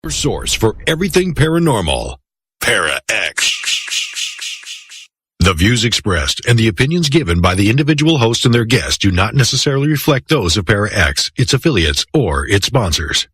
Source for everything paranormal. Para X. The views expressed and the opinions given by the individual host and their guests do not necessarily reflect those of Para X, its affiliates, or its sponsors.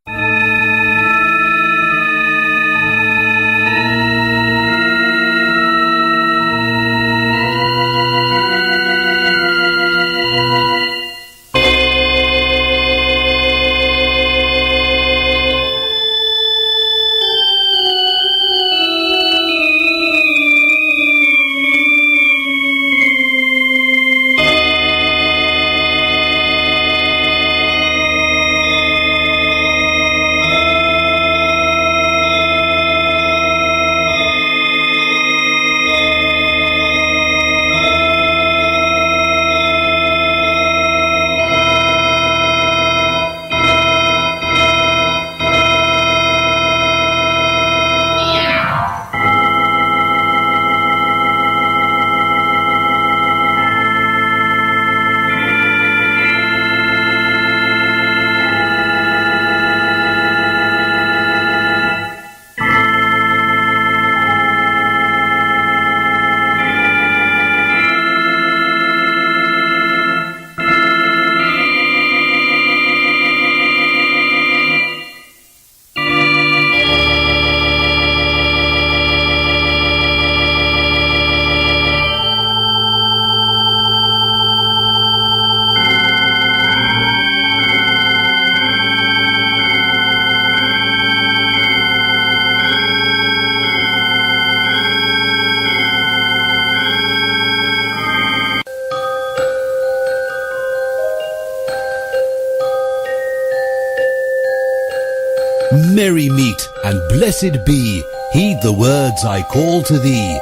Merry meet and blessed be, heed the words I call to thee.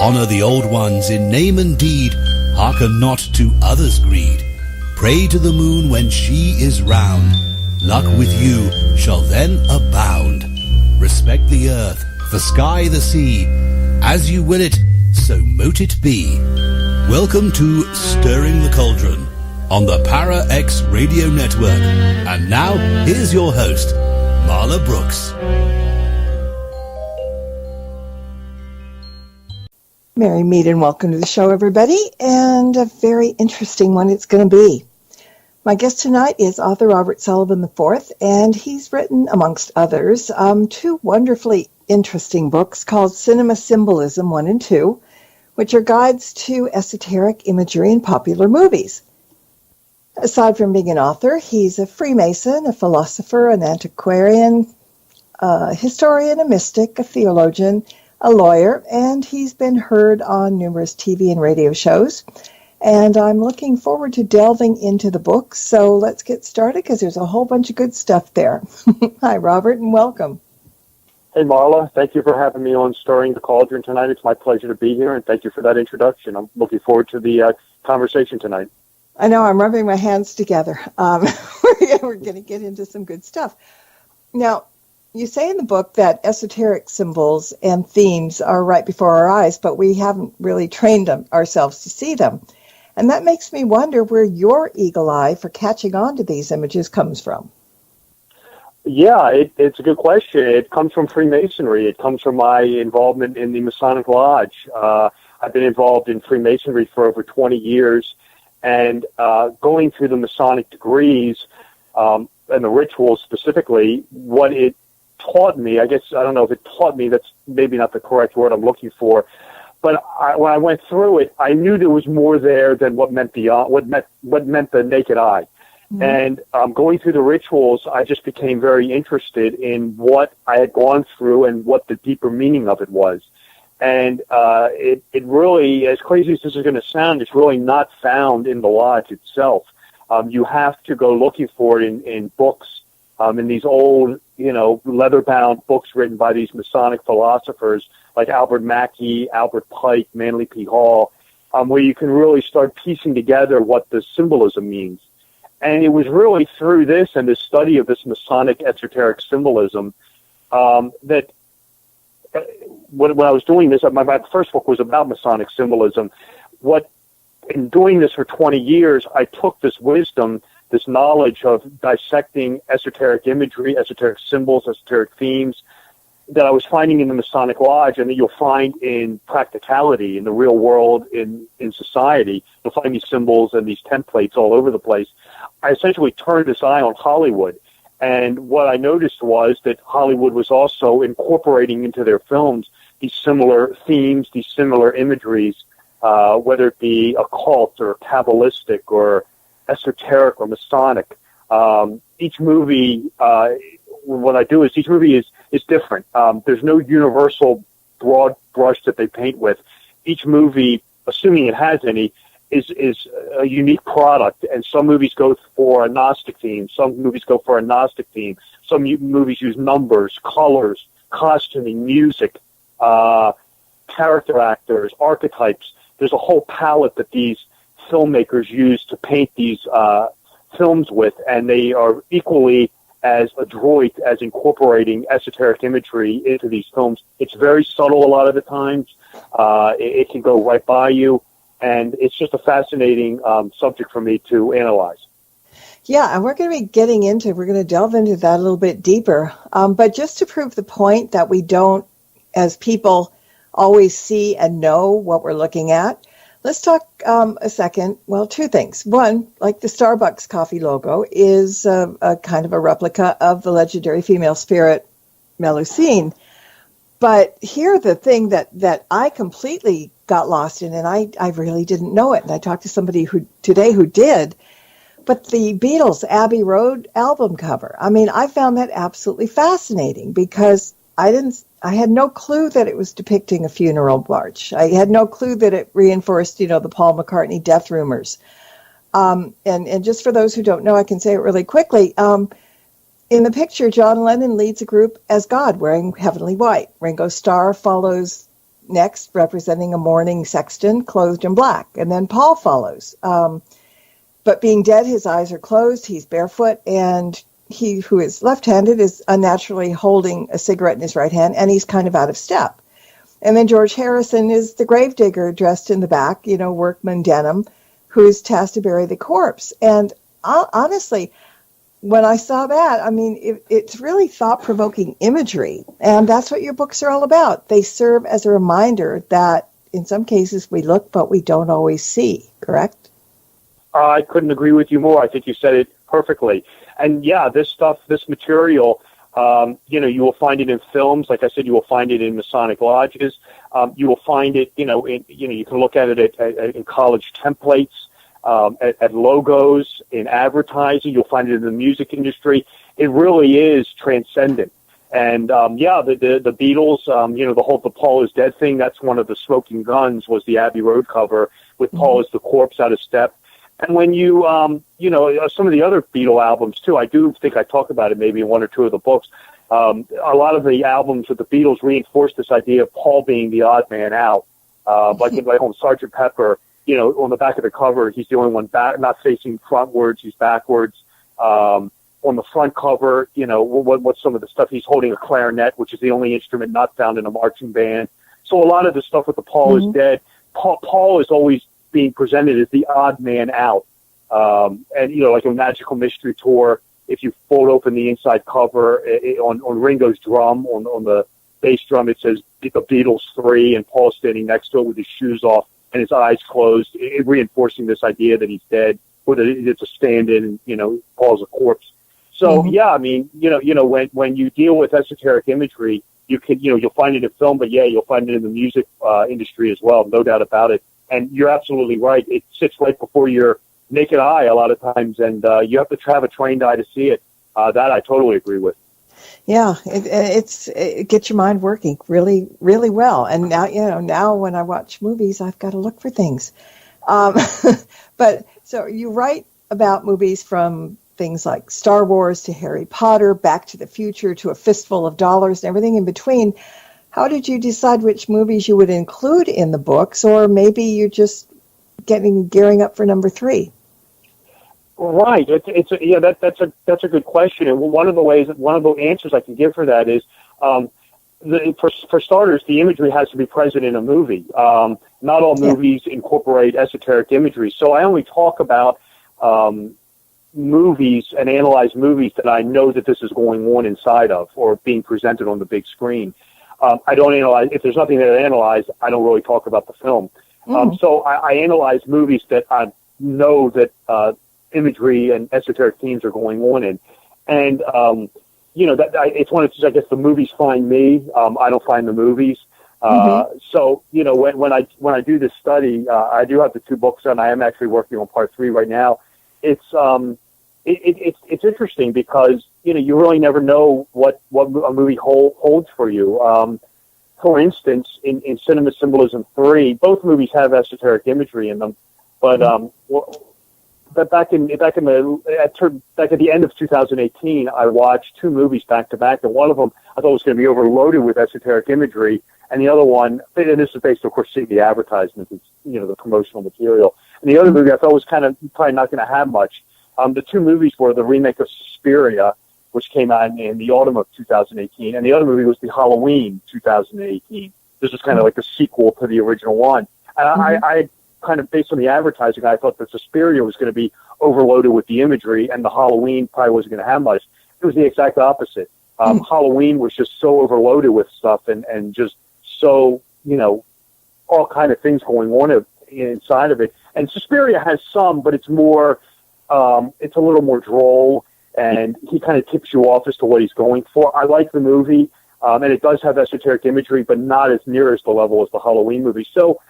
Honour the old ones in name and deed, hearken not to others' greed. Pray to the moon when she is round, luck with you shall then abound. Respect the earth, the sky, the sea, as you will it, so mote it be. Welcome to Stirring the Cauldron on the Para X Radio Network. And now, here's your host, Marla Brooks. Merry meet and welcome to the show, everybody, and a very interesting one it's going to be. My guest tonight is author Robert Sullivan IV, and he's written, amongst others, two wonderfully interesting books called Cinema Symbolism 1 and 2, which are guides to esoteric imagery in popular movies. Aside from being an author, he's a Freemason, a philosopher, an antiquarian, a historian, a mystic, a theologian, a lawyer, and he's been heard on numerous TV and radio shows. And I'm looking forward to delving into the book, so let's get started because there's a whole bunch of good stuff there. Hi, Robert, and welcome. Hey, Marla. Thank you for having me on Stirring the Cauldron tonight. It's my pleasure to be here, and thank you for that introduction. I'm looking forward to the conversation tonight. I know, I'm rubbing my hands together. We're going to get into some good stuff. Now, you say in the book that esoteric symbols and themes are right before our eyes, but we haven't really trained ourselves to see them. And that makes me wonder where your eagle eye for catching on to these images comes from. Yeah, it's a good question. It comes from Freemasonry. It comes from my involvement in the Masonic Lodge. I've been involved in Freemasonry for over 20 years. And going through the Masonic degrees and the rituals specifically, what it taught me, I don't know if it taught me, that's maybe not the correct word I'm looking for, but when I went through it, I knew there was more there than what met the naked eye. Mm-hmm. And going through the rituals, I just became very interested in what I had gone through and what the deeper meaning of it was. And it really, as crazy as this is going to sound, it's really not found in the lodge itself. You have to go looking for it in books, in these old, leather-bound books written by these Masonic philosophers like Albert Mackey, Albert Pike, Manly P. Hall, where you can really start piecing together what the symbolism means. And it was really through this and the study of this Masonic esoteric symbolism that when I was doing this, my first book was about Masonic symbolism. In doing this for 20 years, I took this wisdom this knowledge of dissecting esoteric imagery, esoteric symbols, esoteric themes that I was finding in the Masonic Lodge, and that you'll find in practicality, in the real world, in society. You'll find these symbols and these templates all over the place. I essentially turned this eye on Hollywood, and what I noticed was that Hollywood was also incorporating into their films these similar themes, these similar imageries, whether it be occult or kabbalistic or esoteric or Masonic. Each movie, what I do is each movie is different. There's no universal broad brush that they paint with. Each movie, assuming it has any, is a unique product, and some movies go for a Gnostic theme, some movies go for a Gnostic theme, some movies use numbers, colors, costuming, music, character actors, archetypes. There's a whole palette that these filmmakers use to paint these films with, and they are equally as adroit as incorporating esoteric imagery into these films. It's very subtle a lot of the times. It can go right by you, and it's just a fascinating subject for me to analyze. Yeah, and we're going to delve into that a little bit deeper. But just to prove the point that we don't, as people, always see and know what we're looking at, let's talk a second. Well, two things. One, like the Starbucks coffee logo is a kind of a replica of the legendary female spirit Melusine. But here, the thing that I completely got lost in, and I really didn't know it, and I talked to somebody today who did, but the Beatles' Abbey Road album cover. I mean, I found that absolutely fascinating because I had no clue that it was depicting a funeral march. I had no clue that it reinforced, the Paul McCartney death rumors. And just for those who don't know, I can say it really quickly. In the picture, John Lennon leads a group as God, wearing heavenly white. Ringo Starr follows next, representing a mourning sexton, clothed in black. And then Paul follows. But being dead, his eyes are closed, he's barefoot, and he who is left-handed is unnaturally holding a cigarette in his right hand, and he's kind of out of step. And then George Harrison is the gravedigger dressed in the back, workman denim, who is tasked to bury the corpse. And honestly, when I saw that, I mean, it's really thought-provoking imagery, and that's what your books are all about. They serve as a reminder that in some cases we look, but we don't always see, correct? I couldn't agree with you more. I think you said it perfectly. And yeah, this material, you will find it in films. Like I said, you will find it in Masonic lodges. You will find it, you can look at it in college templates, at logos, in advertising. You'll find it in the music industry. It really is transcendent. And the Beatles, the Paul is dead thing. That's one of the smoking guns. Was the Abbey Road cover with Paul as the corpse out of step. And when you, some of the other Beatle albums, too, I do think I talk about it maybe in one or two of the books. A lot of the albums with the Beatles reinforce this idea of Paul being the odd man out. Like on Sgt. Pepper, on the back of the cover, he's the only one back, not facing frontwards, he's backwards. On the front cover, what's some of the stuff? He's holding a clarinet, which is the only instrument not found in a marching band. So a lot of the stuff with the Paul is dead. Paul is always being presented as the odd man out. And, like a Magical Mystery Tour, if you fold open the inside cover on Ringo's drum, on the bass drum, it says the Beatles 3, and Paul's standing next to it with his shoes off and his eyes closed, it reinforcing this idea that he's dead, or that it's a stand-in, and, Paul's a corpse. So, yeah, I mean, when you deal with esoteric imagery, you'll find it in film, but yeah, you'll find it in the music industry as well, no doubt about it. And you're absolutely right. It sits right before your naked eye a lot of times, and you have to have a trained eye to see it. That I totally agree with. Yeah, it gets your mind working really, really well. And now when I watch movies, I've got to look for things. But so you write about movies from things like Star Wars to Harry Potter, Back to the Future to A Fistful of Dollars, and everything in between. How did you decide which movies you would include in the books, or maybe you're just gearing up for number 3? Right. That's a good question. And one of the answers I can give for that is, for starters, the imagery has to be present in a movie. Not all movies incorporate esoteric imagery, so I only talk about movies and analyze movies that I know that this is going on inside of or being presented on the big screen. I don't analyze. If there's nothing to analyze, I don't really talk about the film. So I analyze movies that I know that imagery and esoteric themes are going on in. And, it's one of those, I guess the movies find me. I don't find the movies. So, when I do this study, I do have the 2 books and I am actually working on part 3 right now. It's interesting because, you really never know what a movie holds for you. For instance, in Cinema Symbolism 3, both movies have esoteric imagery in them, but back at the end of 2018, I watched 2 movies back to back, and one of them I thought was going to be overloaded with esoteric imagery, and the other one, and this is based, of course, seeing the advertisements, it's, the promotional material, and the other movie I thought was probably not going to have much. The 2 movies were the remake of Suspiria, which came out in the autumn of 2018, and the other movie was the Halloween 2018. This is kind of like a sequel to the original one. And I kind of, based on the advertising, I thought that Suspiria was going to be overloaded with the imagery, and the Halloween probably wasn't going to have much. It was the exact opposite. Halloween was just so overloaded with stuff and just so, all kind of things going on inside of it. And Suspiria has some, but it's more, it's a little more droll, and he kind of tips you off as to what he's going for. I like the movie, and it does have esoteric imagery, but not as near as the level as the Halloween movie. So,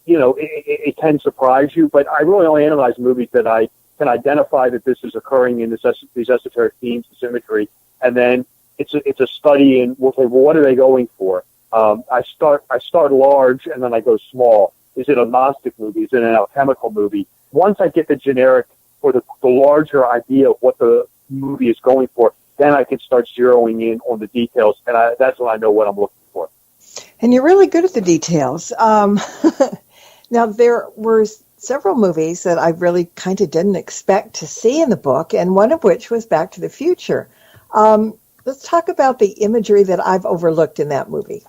it can surprise you, but I really only analyze movies that I can identify that this is occurring in these esoteric themes, this imagery, and then it's a study in, well, what are they going for? I start large, and then I go small. Is it a Gnostic movie? Is it an alchemical movie? Once I get the generic or the larger idea of what the movie is going for, then I can start zeroing in on the details, and that's when I know what I'm looking for. And you're really good at the details. Now, there were several movies that I really kind of didn't expect to see in the book, and one of which was Back to the Future. Let's talk about the imagery that I've overlooked in that movie.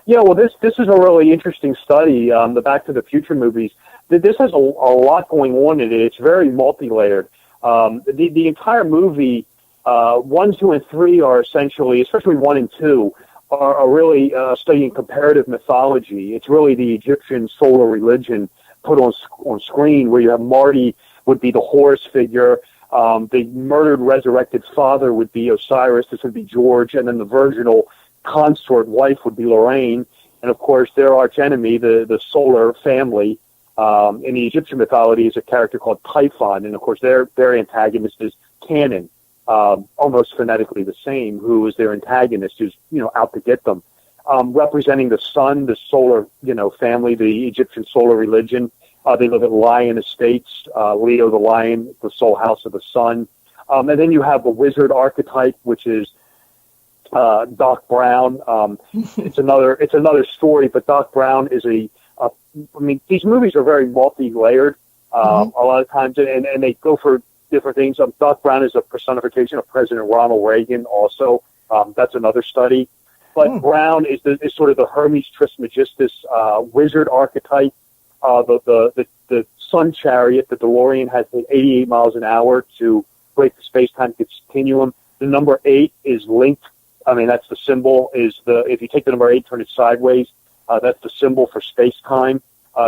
Yeah, well, this is a really interesting study, the Back to the Future movies. This has a lot going on in it. It's very multi-layered. The entire movie, 1, 2, and 3 are essentially, especially 1 and 2, are really studying comparative mythology. It's really the Egyptian solar religion put on screen, where you have Marty would be the Horus figure, the murdered resurrected father would be Osiris, this would be George, and then the virginal consort wife would be Lorraine, and of course their arch enemy, the solar family, in the Egyptian mythology is a character called Typhon, and of course their antagonist is Canaan, almost phonetically the same, who is their antagonist, who's out to get them. Representing the sun, the solar family, the Egyptian solar religion. They live at lion estates, Leo the lion, the soul house of the sun. And then you have the wizard archetype, which is Doc Brown. It's another story, but Doc Brown is these movies are very multi-layered a lot of times, and they go for different things. Doc Brown is a personification of President Ronald Reagan also. That's another study. But Brown is sort of the Hermes Trismegistus wizard archetype. The sun chariot, the DeLorean, has 88 miles an hour to break the space-time continuum. The number 8 is linked. That's the symbol. If you take the number 8, turn it sideways, that's the symbol for space-time.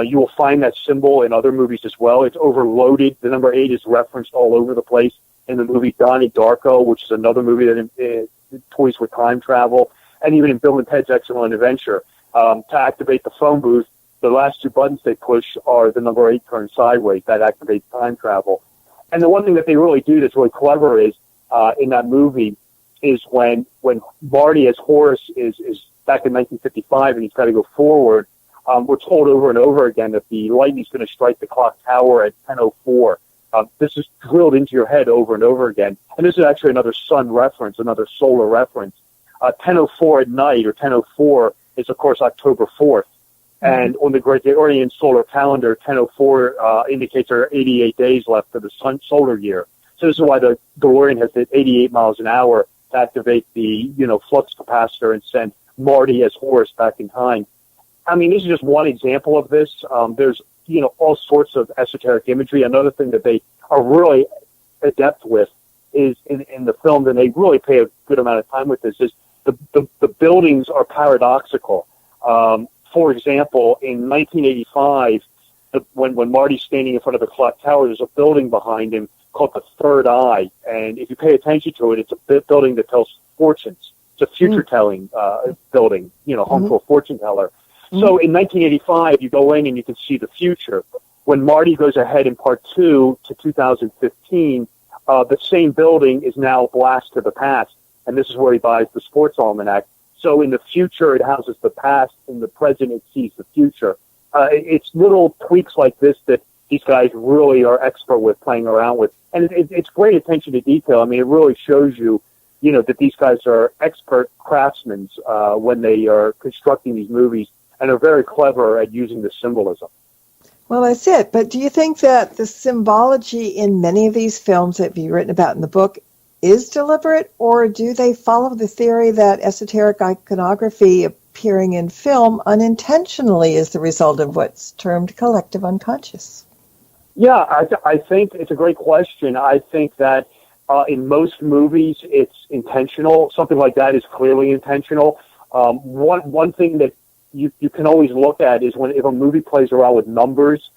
You will find that symbol in other movies as well. It's overloaded. The number 8 is referenced all over the place in the movie Donnie Darko, which is another movie that toys with time travel, and even in Bill and Ted's Excellent Adventure. To activate the phone booth, the last 2 buttons they push are the number 8 turned sideways. That activates time travel. And the one thing that they really do that's really clever is, in that movie, is when Marty as Horus is back in 1955 and he's got to go forward, we're told over and over again that the lightning's going to strike the clock tower at 10:04. This is drilled into your head over and over again. And this is actually another sun reference, another solar reference. 10:04 at night, or 10:04, is, of course, October 4th. And on the Gregorian solar calendar, 10:04 indicates there are 88 days left for the solar year. So this is why the DeLorean has hit 88 miles an hour to activate the flux capacitor and send Marty as Horus back in time. This is just one example of this. There's all sorts of esoteric imagery. Another thing that they are really adept with is in the film, and they really pay a good amount of time with this, is the buildings are paradoxical. For example, in 1985, when Marty's standing in front of the clock tower, there's a building behind him called the Third Eye, and if you pay attention to it, it's a building that tells fortunes. It's a future-telling building, home to a fortune teller. So in 1985, you go in and you can see the future. When Marty goes ahead in part 2 to 2015, the same building is now a blast to the past, and this is where he buys the sports almanac. So in the future, it houses the past. In the present, it sees the future. It's little tweaks like this that these guys really are expert with playing around with. And it's great attention to detail. I mean, it really shows you, that these guys are expert craftsmen when they are constructing these movies, and are very clever at using the symbolism. Well, that's it. But do you think that the symbology in many of these films that you've written about in the book is deliberate, or do they follow the theory that esoteric iconography appearing in film unintentionally is the result of what's termed collective unconscious? Yeah, I think it's a great question. I think that in most movies it's intentional. Something like that is clearly intentional. One thing that you can always look at is if a movie plays around with numbers.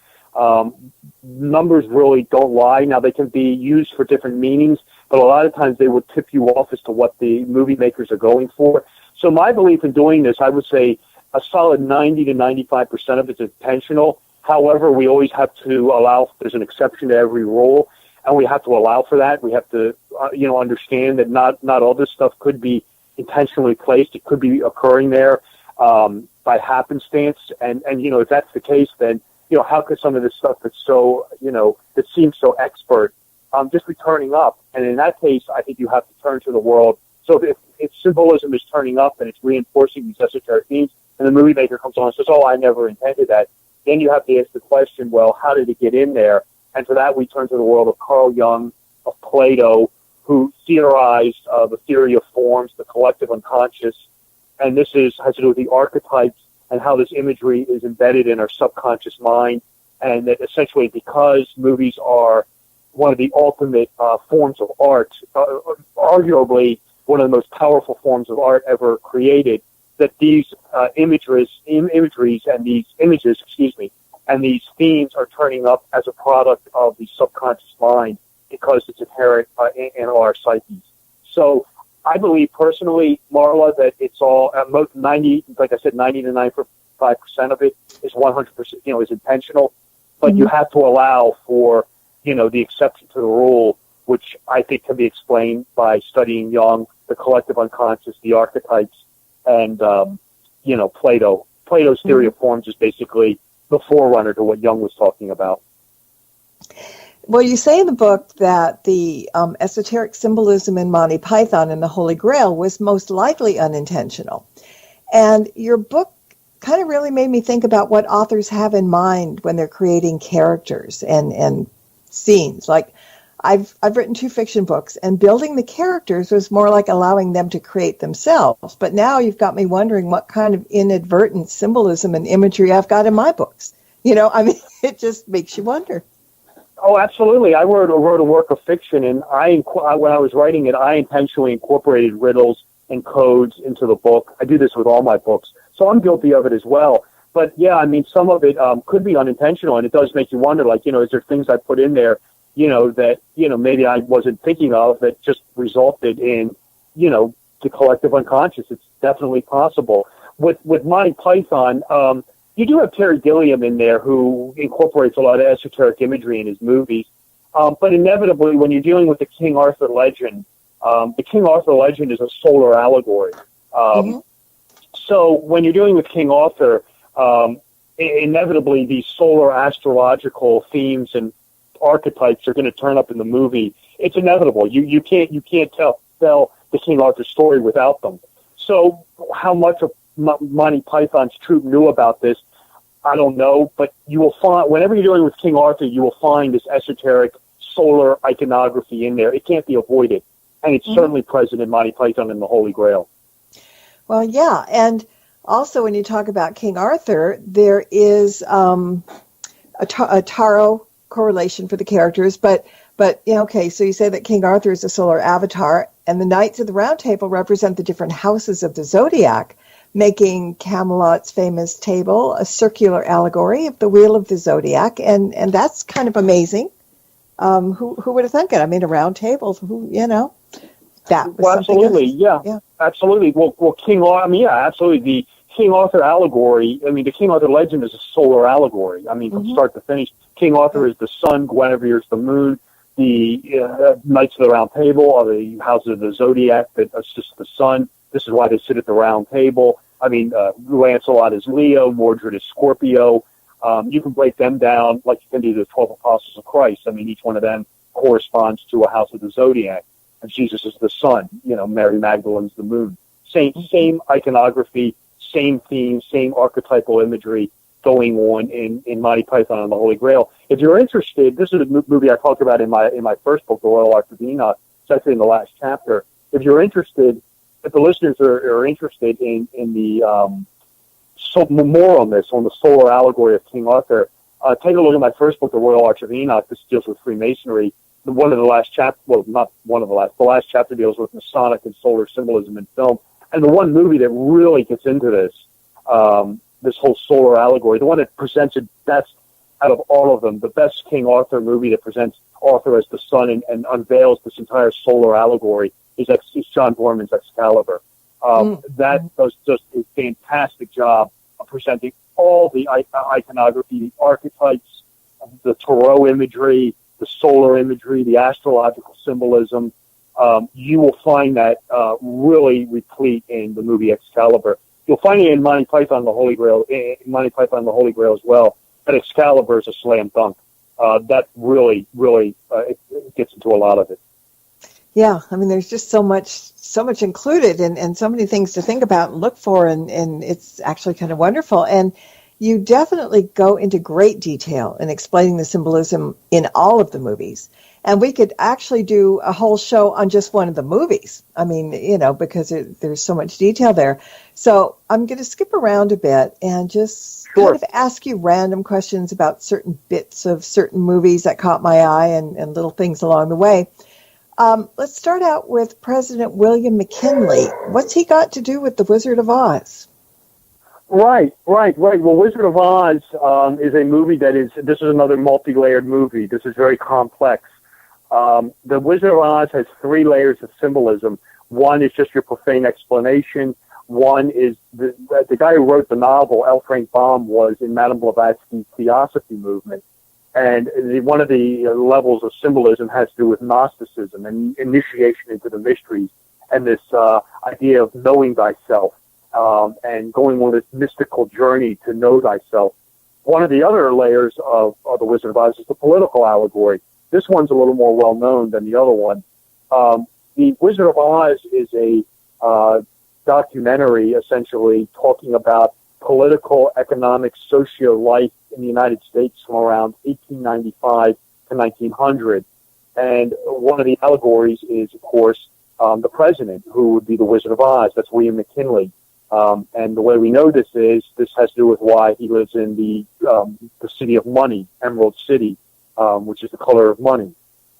Numbers really don't lie. Now, they can be used for different meanings, but a lot of times they will tip you off as to what the movie makers are going for. So my belief in doing this, I would say a solid 90 to 95% of it's intentional. However, we always have to allow, there's an exception to every rule, and we have to allow for that. We have to, understand that not all this stuff could be intentionally placed. It could be occurring there by happenstance. And if that's the case, then, how could some of this stuff that's so, that seems so expert, just be turning up? And in that case, I think you have to turn to the world. So if symbolism is turning up and it's reinforcing these esoteric themes, and the movie maker comes on and says, "Oh, I never intended that," then you have to ask the question, well, how did it get in there? And for that, we turn to the world of Carl Jung, of Plato, who theorized the theory of forms, the collective unconscious. And this has to do with the archetypes and how this imagery is embedded in our subconscious mind. And that essentially, because movies are one of the ultimate forms of art, arguably one of the most powerful forms of art ever created, that these imageries and these images, and these themes are turning up as a product of the subconscious mind because it's inherent in our psyches. So I believe personally, Marla, that it's all, most 90, like I said, 90 to 95% of it is 100%, is intentional. But you have to allow for, the exception to the rule, which I think can be explained by studying Jung, the collective unconscious, the archetypes, and, Plato. Plato's theory of forms is basically the forerunner to what Jung was talking about. Well, you say in the book that the esoteric symbolism in Monty Python and the Holy Grail was most likely unintentional. And your book kind of really made me think about what authors have in mind when they're creating characters and scenes. Like, I've written 2 fiction books, and building the characters was more like allowing them to create themselves. But now you've got me wondering what kind of inadvertent symbolism and imagery I've got in my books. It just makes you wonder. Oh, absolutely. I wrote a work of fiction, and when I was writing it, I intentionally incorporated riddles and codes into the book. I do this with all my books, so I'm guilty of it as well. But yeah, some of it could be unintentional, and it does make you wonder, like, is there things I put in there, that, maybe I wasn't thinking of that just resulted in, the collective unconscious. It's definitely possible. With Monty Python, you do have Terry Gilliam in there who incorporates a lot of esoteric imagery in his movies. But inevitably, when you're dealing with the King Arthur legend, the King Arthur legend is a solar allegory. So when you're dealing with King Arthur, inevitably these solar astrological themes and archetypes are going to turn up in the movie. It's inevitable. You can't tell the King Arthur story without them. So how much of Monty Python's troupe knew about this, I don't know, but you will find, whenever you're dealing with King Arthur, you will find this esoteric solar iconography in there. It can't be avoided, and it's certainly present in Monty Python and the Holy Grail. Well, yeah, and also when you talk about King Arthur, there is a tarot correlation for the characters, but okay, so you say that King Arthur is a solar avatar, and the Knights of the Round Table represent the different houses of the zodiac, making Camelot's famous table a circular allegory of the wheel of the zodiac, and that's kind of amazing. Who would have thunk it? I mean, a round table. That was absolutely, yeah, absolutely. Well, King Arthur. I mean, yeah, absolutely. The King Arthur allegory. I mean, the King Arthur legend is a solar allegory. I mean, from start to finish, King Arthur is the sun, Guinevere is the moon. The Knights of the Round Table are the houses of the zodiac that assist the sun. This is why they sit at the round table. I mean, Lancelot is Leo, Mordred is Scorpio. You can break them down like you can do the 12 Apostles of Christ. I mean, each one of them corresponds to a house of the zodiac. And Jesus is the sun. Mary Magdalene's the moon. Same iconography, same theme, same archetypal imagery going on in Monty Python and the Holy Grail. If you're interested, this is a movie I talked about in my first book, The Royal Arch of Enoch. It's actually in the last chapter. If you're interested, if the listeners are interested in the more on this, on the solar allegory of King Arthur, take a look at my first book, The Royal Arch of Enoch. This deals with Freemasonry. One of the last chapters, well, not one of the last, the last chapter deals with Masonic and solar symbolism in film. And the one movie that really gets into this, this whole solar allegory, the one that presents it best out of all of them, the best King Arthur movie that presents Arthur as the sun and unveils this entire solar allegory is John Borman's Excalibur. That does just a fantastic job of presenting all the iconography, the archetypes, the tarot imagery, the solar imagery, the astrological symbolism. You will find that really replete in the movie Excalibur. You'll find it in Monty Python and the Holy Grail, as well. But Excalibur is a slam dunk. That really it gets into a lot of it. Yeah, I mean, there's just so much included and so many things to think about and look for, and it's actually kind of wonderful. And you definitely go into great detail in explaining the symbolism in all of the movies. And we could actually do a whole show on just one of the movies. I mean, because there's so much detail there. So I'm going to skip around a bit and just kind of ask you random questions about certain bits of certain movies that caught my eye and little things along the way. Let's start out with President William McKinley. What's he got to do with The Wizard of Oz? Right. Well, Wizard of Oz is a movie this is another multi-layered movie. This is very complex. The Wizard of Oz has 3 layers of symbolism. One is just your profane explanation. One is the guy who wrote the novel, L. Frank Baum, was in Madame Blavatsky's Theosophy movement. And one of the levels of symbolism has to do with Gnosticism and initiation into the mysteries and this idea of knowing thyself and going on this mystical journey to know thyself. One of the other layers of the Wizard of Oz is the political allegory. This one's a little more well-known than the other one. The Wizard of Oz is a documentary, essentially, talking about political, economic, socio-life in the United States from around 1895 to 1900. And one of the allegories is, of course, the president, who would be the Wizard of Oz. That's William McKinley. And the way we know this has to do with why he lives in the city of money, Emerald City, which is the color of money.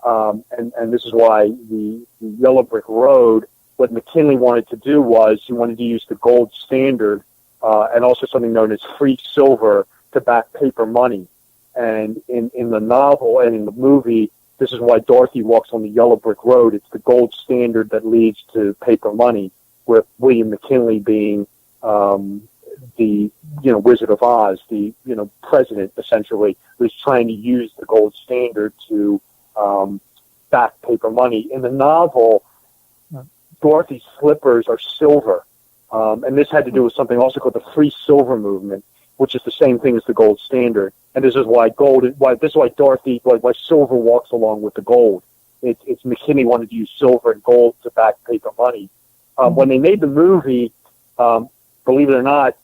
And this is why the yellow brick road, what McKinley wanted to do was he wanted to use the gold standard and also something known as free silver to back paper money. And in the novel and in the movie, this is why Dorothy walks on the yellow brick road. It's the gold standard that leads to paper money, with William McKinley being the Wizard of Oz, the president essentially, who's trying to use the gold standard to back paper money. In the novel, Dorothy's slippers are silver, and this had to do with something also called the Free Silver Movement, which is the same thing as the gold standard. And this is why Dorothy, why silver walks along with the gold. It's McKinney wanted to use silver and gold to back paper money. When they made the movie, believe it or not,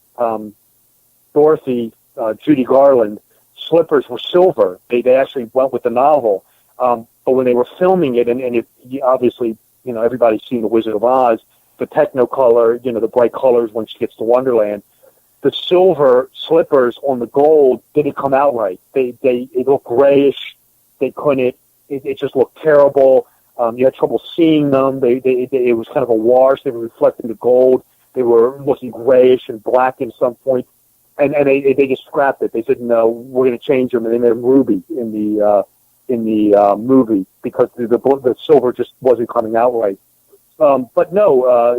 Dorothy, Judy Garland, slippers were silver. They actually went with the novel. But when they were filming it, and obviously, everybody's seen The Wizard of Oz, the Technicolor, the bright colors when she gets to Wonderland, the silver slippers on the gold didn't come out right. They looked grayish. They couldn't. It just looked terrible. You had trouble seeing them. It was kind of a wash. They were reflecting the gold. They were looking grayish and black at some point, and they just scrapped it. They said, no, we're going to change them, and they made them ruby in the movie because the silver just wasn't coming out right. But no,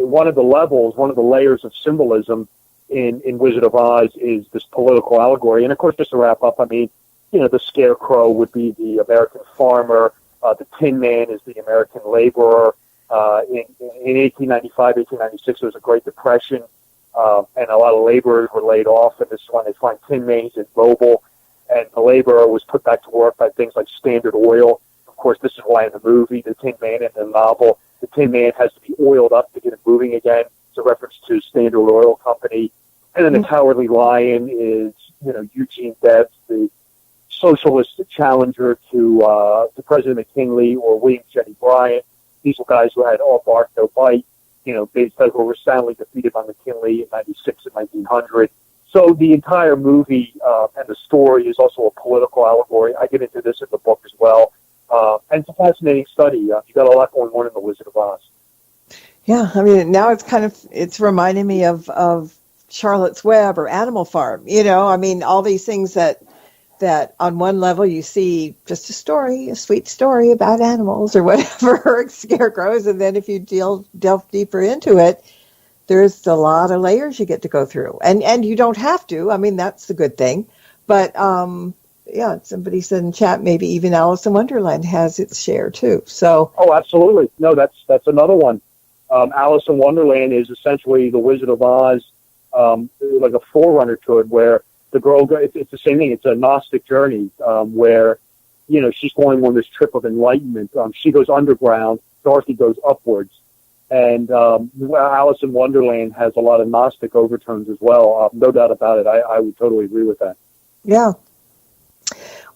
one of the layers of symbolism in Wizard of Oz is this political allegory. And of course, just to wrap up, I mean, the scarecrow would be the American farmer. The Tin Man is the American laborer. In 1895, 1896, there was a Great Depression, and a lot of laborers were laid off. And this is when they find Tin Man is immobile, and the laborer was put back to work by things like Standard Oil. Of course, this is why in the movie, the Tin Man, and the novel, the Tin Man has to be oiled up to get it moving again. It's a reference to Standard Oil Company. And then the Cowardly Lion is, Eugene Debs, the socialist challenger to President McKinley or William Jennings Bryan. These were guys who had all bark, no bite, they were soundly defeated by McKinley in 96 and 1900. So the entire movie and the story is also a political allegory. I get into this in the book as well. And it's a fascinating study. You got a lot going on in The Wizard of Oz. Yeah, I mean, now it's reminding me of Charlotte's Web or Animal Farm, I mean, all these things that on one level you see just a sweet story about animals or whatever, scarecrows, and then if you delve deeper into it, there's a lot of layers you get to go through. And you don't have to, I mean, that's the good thing. But, somebody said in chat, maybe even Alice in Wonderland has its share too. So. Oh, absolutely. No, that's another one. Alice in Wonderland is essentially the Wizard of Oz, like a forerunner to it, where the girl, it's the same thing. It's a Gnostic journey, where, she's going on this trip of enlightenment. She goes underground. Dorothy goes upwards. And, Alice in Wonderland has a lot of Gnostic overtones as well. No doubt about it. I would totally agree with that. Yeah.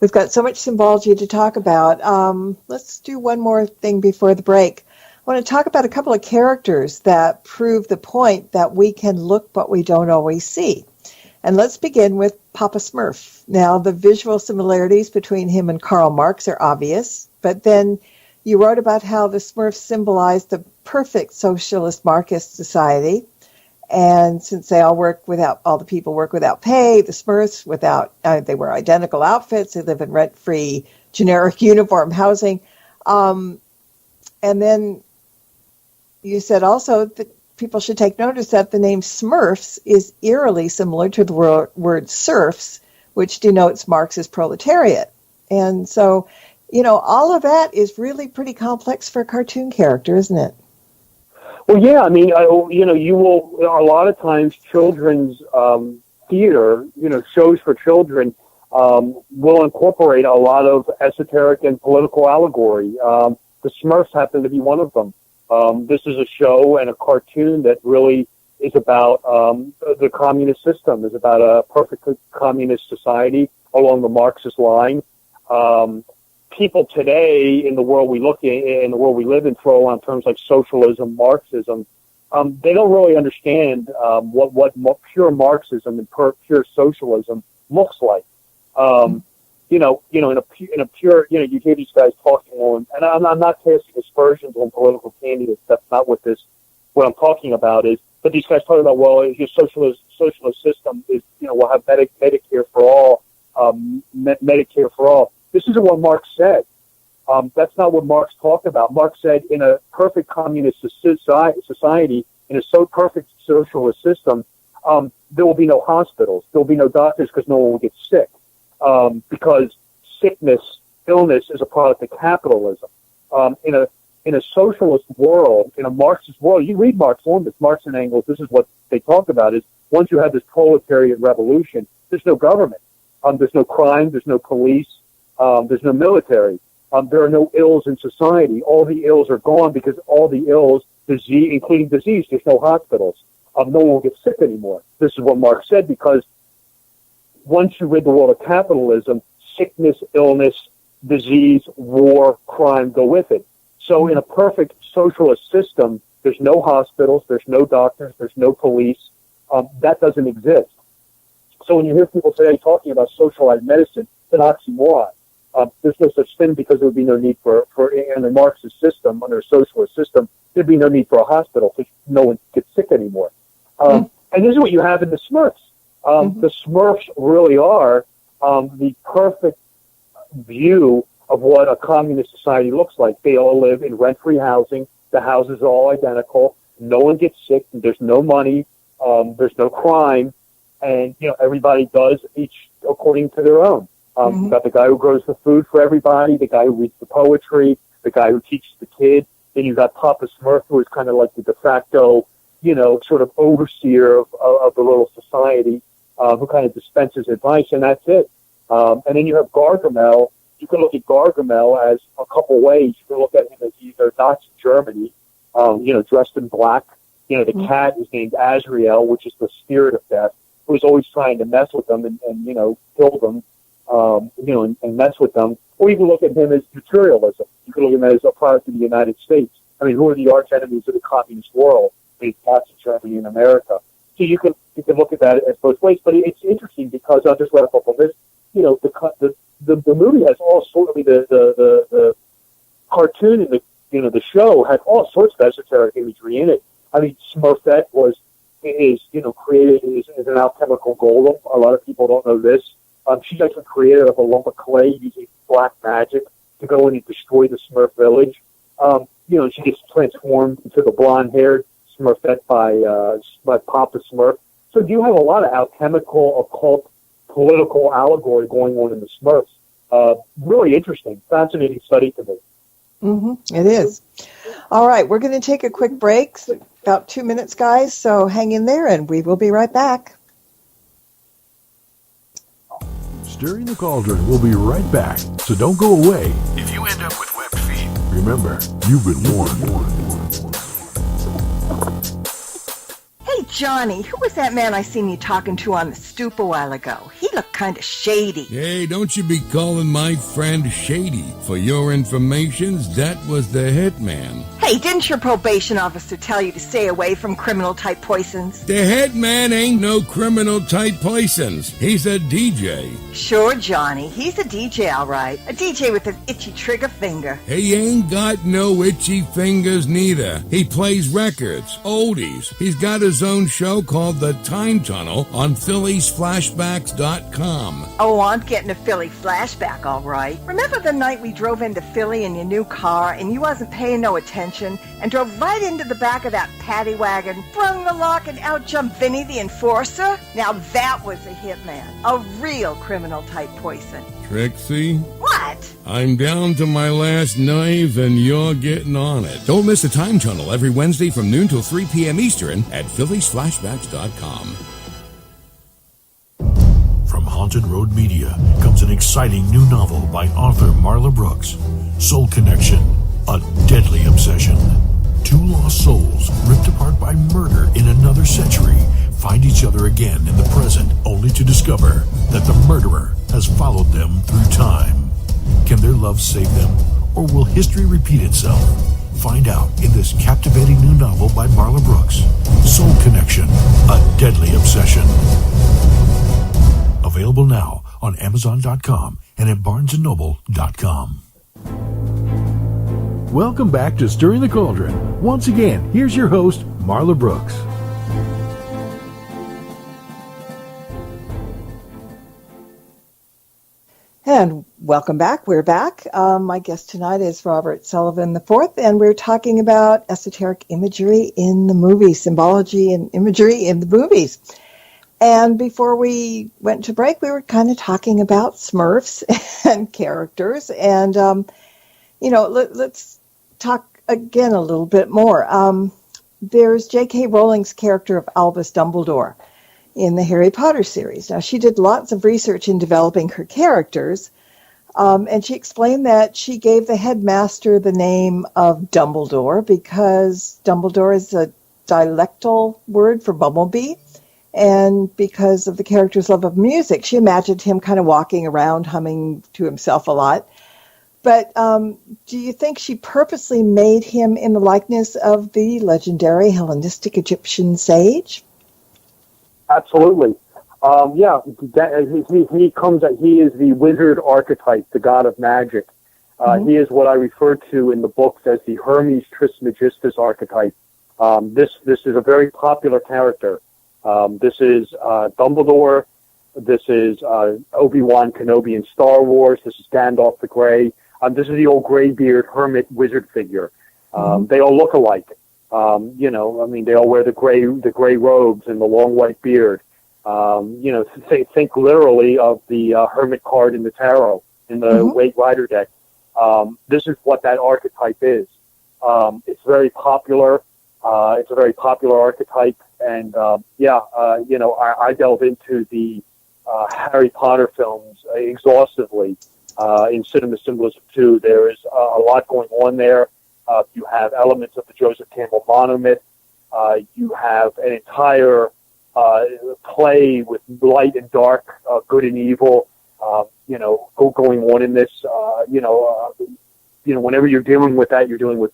We've got so much symbology to talk about. Let's do one more thing before the break. I want to talk about a couple of characters that prove the point that we can look but we don't always see. And let's begin with Papa Smurf. Now, the visual similarities between him and Karl Marx are obvious, but then you wrote about how the Smurfs symbolized the perfect socialist Marxist society. And since all the people work without pay, the Smurfs they wear identical outfits, they live in rent-free generic uniform housing. And then you said also that people should take notice that the name Smurfs is eerily similar to the word serfs, which denotes Marxist proletariat. And so, all of that is really pretty complex for a cartoon character, isn't it? Well, yeah, I mean, you will, a lot of times children's theater, shows for children will incorporate a lot of esoteric and political allegory. The Smurfs happen to be one of them. This is a show and a cartoon that really is about the communist system, is about a perfectly communist society along the Marxist line. People today in the world we live in throw around terms like socialism, Marxism. They don't really understand what pure Marxism and pure socialism looks like. In a pure, you hear these guys talking on, and I'm not casting aspersions on political candidates. That's not what I'm talking about is. But these guys talking about, well, your socialist system is, we'll have Medicare for all, Medicare for all. This isn't what Marx said. That's not what Marx talked about. Marx said in a perfect communist society, in a perfect socialist system, there will be no hospitals. There will be no doctors because no one will get sick. Because illness is a product of capitalism. In a socialist world, in a Marxist world, you read Marx on this, Marx and Engels, this is what they talk about is once you have this proletariat revolution, there's no government. There's no crime, there's no police, there's no military. There are no ills in society. All the ills are gone because all the ills, disease, including disease, there's no hospitals. No one will get sick anymore. This is what Marx said because once you rid the world of capitalism, sickness, illness, disease, war, crime go with it. So in a perfect socialist system, there's no hospitals, there's no doctors, there's no police, That doesn't exist. So when you hear people today talking about socialized medicine, it's an oxymoron. There's no such thing because there would be no need for in the Marxist system, under a socialist system, there'd be no need for a hospital because no one gets sick anymore. And this is what you have in the Smurfs. The Smurfs really are the perfect view of what a communist society looks like. They all live in rent-free housing. The houses are all identical. No one gets sick. There's no money. There's no crime. And, everybody does each according to their own. You've got the guy who grows the food for everybody, the guy who reads the poetry, the guy who teaches the kid. Then you've got Papa Smurf, who is kind of like the de facto, sort of overseer of the little society, who kind of dispenses advice, and that's it. And then you have Gargamel. You can look at Gargamel as a couple ways. You can look at him as either Nazi Germany, dressed in black. The cat is named Azrael, which is the spirit of death, who is always trying to mess with them and kill them, and mess with them. Or you can look at him as materialism. You can look at him as a product of the United States. I mean, who are the arch enemies of the communist world? It's Nazi Germany and America. So you can look at that as both ways. But it's interesting because I'll just wrap up on this. The movie has all sorts. I mean, the cartoon and the show had all sorts of esoteric imagery in it. I mean, Smurfette is created as an alchemical golem. A lot of people don't know this. She's actually created of a lump of clay using black magic to go in and destroy the Smurf village. She gets transformed into the blonde-haired Smurfette by Papa Smurf. So you have a lot of alchemical, occult, political allegory going on in the Smurfs. Really interesting, fascinating study to me. It is. All right, we're going to take a quick break, about 2 minutes, guys, so hang in there, and we will be right back. Stirring the Cauldron will be right back, so don't go away. If you end up with webbed feet, remember, you've been warned. Hey, Johnny, who was that man I seen you talking to on the stoop a while ago? He looked kind of shady. Hey, don't you be calling my friend shady. For your information, that was the hitman. Hey, didn't your probation officer tell you to stay away from criminal-type poisons? The hitman ain't no criminal-type poisons. He's a DJ. Sure, Johnny. He's a DJ, all right. A DJ with an itchy trigger finger. He ain't got no itchy fingers neither. He plays records, oldies. He's got his own show called The Time Tunnel on PhilliesFlashbacks.com. Oh, I'm getting a Philly flashback, all right. Remember the night we drove into Philly in your new car and you wasn't paying no attention and drove right into the back of that paddy wagon, sprung the lock, and out jumped Vinny the Enforcer? Now that was a hitman. A real criminal-type poison. Trixie? What? I'm down to my last knife and you're getting on it. Don't miss The Time Tunnel every Wednesday from noon till 3 p.m. Eastern at PhilliesFlashbacks.com. From Haunted Road Media comes an exciting new novel by author Marla Brooks, Soul Connection, A Deadly Obsession. Two lost souls, ripped apart by murder in another century, find each other again in the present, only to discover that the murderer has followed them through time. Can their love save them, or will history repeat itself? Find out in this captivating new novel by Marla Brooks, Soul Connection, A Deadly Obsession. Available now on Amazon.com and at BarnesandNoble.com. Welcome back to Stirring the Cauldron. Once again, here's your host, Marla Brooks. And welcome back. We're back. My guest tonight is Robert Sullivan IV, and we're talking about esoteric imagery in the movies, symbology and imagery in the movies. And before we went to break, we were kind of talking about Smurfs and characters. And, let's talk again a little bit more. There's J.K. Rowling's character of Albus Dumbledore in the Harry Potter series. Now, she did lots of research in developing her characters, and she explained that she gave the headmaster the name of Dumbledore because Dumbledore is a dialectal word for bumblebee, and because of the character's love of music, she imagined him kind of walking around humming to himself a lot. But do you think she purposely made him in the likeness of the legendary Hellenistic Egyptian sage? Absolutely. Yeah, he is the wizard archetype, the god of magic. He is what I refer to in the books as the Hermes Trismegistus archetype. This is a very popular character. This is Dumbledore. This is Obi-Wan Kenobi in Star Wars. This is Gandalf the Grey. This is the old graybeard hermit wizard figure. They all look alike. They all wear the gray robes and the long white beard. Think literally of the hermit card in the tarot, in the Waite Rider deck. This is what that archetype is. It's very popular. It's a very popular archetype. And, I delve into the Harry Potter films exhaustively in Cinema Symbolism 2. There is a lot going on there. You have elements of the Joseph Campbell monomyth. You have an entire play with light and dark, good and evil, going on in this. Whenever you're dealing with that, you're dealing with,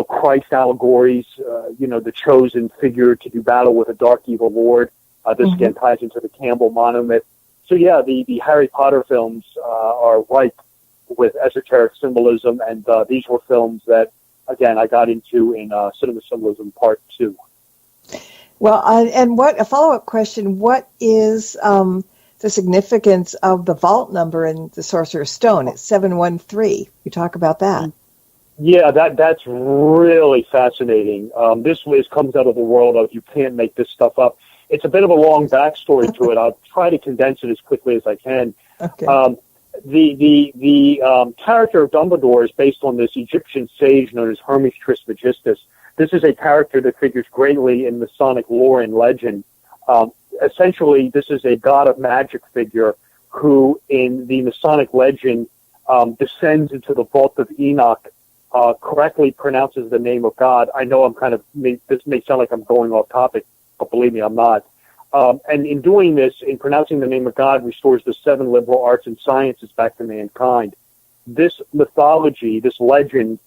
Christ allegories, the chosen figure to do battle with a dark evil lord. This again ties into the Campbell monomyth. So yeah, the Harry Potter films are ripe with esoteric symbolism, and these were films that, again, I got into in Cinema Symbolism Part 2. Well, and a follow-up question, what is the significance of the vault number in the Sorcerer's Stone? It's 713. We talk about that. Yeah, that's really fascinating. This comes out of the world of you can't make this stuff up. It's a bit of a long backstory to it. I'll try to condense it as quickly as I can. Okay. The character of Dumbledore is based on this Egyptian sage known as Hermes Trismegistus. This is a character that figures greatly in Masonic lore and legend. Essentially, this is a god of magic figure who, in the Masonic legend, descends into the vault of Enoch, correctly pronounces the name of God. I know this may sound like I'm going off topic, but believe me, I'm not. And in doing this, in pronouncing the name of God, restores the 7 liberal arts and sciences back to mankind. This mythology, this legend,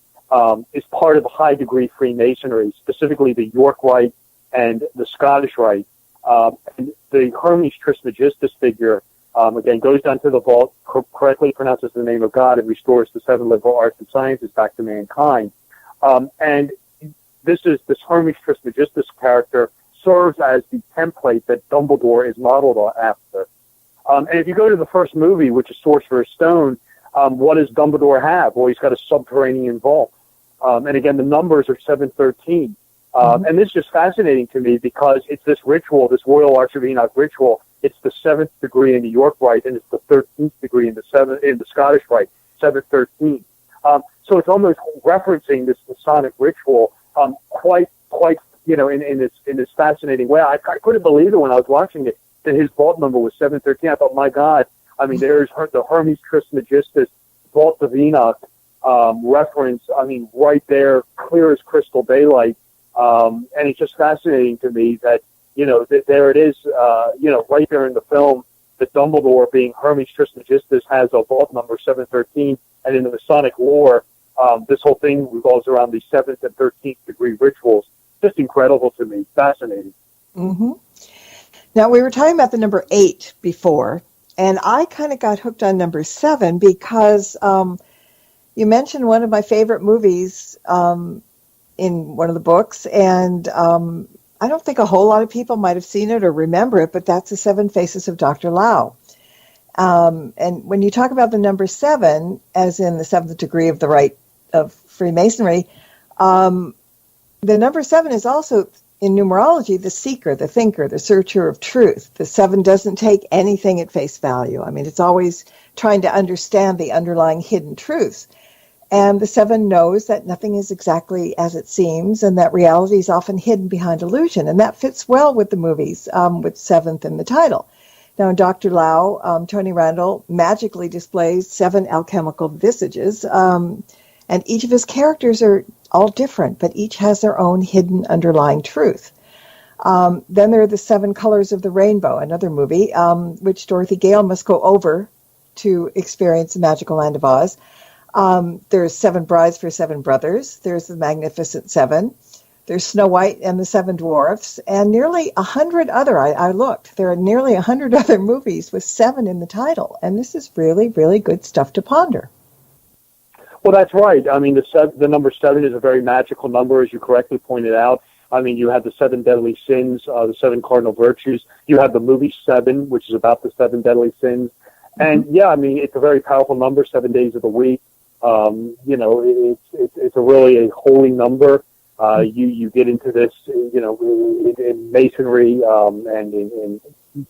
is part of high degree Freemasonry, specifically the York Rite and the Scottish Rite. And the Hermes Trismegistus figure, again, goes down to the vault, correctly pronounces the name of God, and restores the 7 liberal arts and sciences back to mankind. And this Hermes Trismegistus character serves as the template that Dumbledore is modeled after. And if you go to the first movie, which is Sorcerer's Stone, what does Dumbledore have? Well, he's got a subterranean vault. And again, the numbers are 713. And this is just fascinating to me because it's this ritual, this Royal Arch of Enoch ritual. It's the 7th degree in the York Rite, and it's the 13th degree in the Scottish Rite, 713. So it's almost referencing this Masonic ritual quite in this fascinating way. I couldn't believe it when I was watching it that his vault number was 713. I thought, my God, there's the Hermes Trismegistus vault of Enoch reference. Right there, clear as crystal daylight. And it's just fascinating to me that, there it is, right there in the film, that Dumbledore, being Hermes Trismegistus, has a vault number 713, and in the Masonic lore, this whole thing revolves around the 7th and 13th degree rituals. Just incredible to me. Fascinating. Mm-hmm. Now, we were talking about the number 8 before, and I kind of got hooked on number 7 because you mentioned one of my favorite movies in one of the books, and I don't think a whole lot of people might have seen it or remember it, but that's The 7 Faces of Dr. Lao. And when you talk about the number 7, as in the 7th degree of the rite of Freemasonry, the number 7 is also, in numerology, the seeker, the thinker, the searcher of truth. The 7 doesn't take anything at face value. It's always trying to understand the underlying hidden truths. And the 7 knows that nothing is exactly as it seems, and that reality is often hidden behind illusion. And that fits well with the movies, with 7th in the title. Now, in Dr. Lao, Tony Randall magically displays 7 alchemical visages, and each of his characters are all different, but each has their own hidden underlying truth. Then there are the 7 colors of the rainbow, another movie, which Dorothy Gale must go over to experience the magical land of Oz. There's 7 brides for 7 brothers. There's the Magnificent 7. There's Snow White and the Seven Dwarfs, and nearly 100 other, I looked, there are nearly 100 other movies with 7 in the title, and this is really, really good stuff to ponder. Well, that's right. I mean, the number 7 is a very magical number, as you correctly pointed out. I mean, you have the 7 deadly sins, the 7 cardinal virtues. You have the movie Seven, which is about the 7 deadly sins. And, yeah, I mean, it's a very powerful number, 7 days of the week. You know, it's a really a holy number. You get into this, you know, in Masonry and in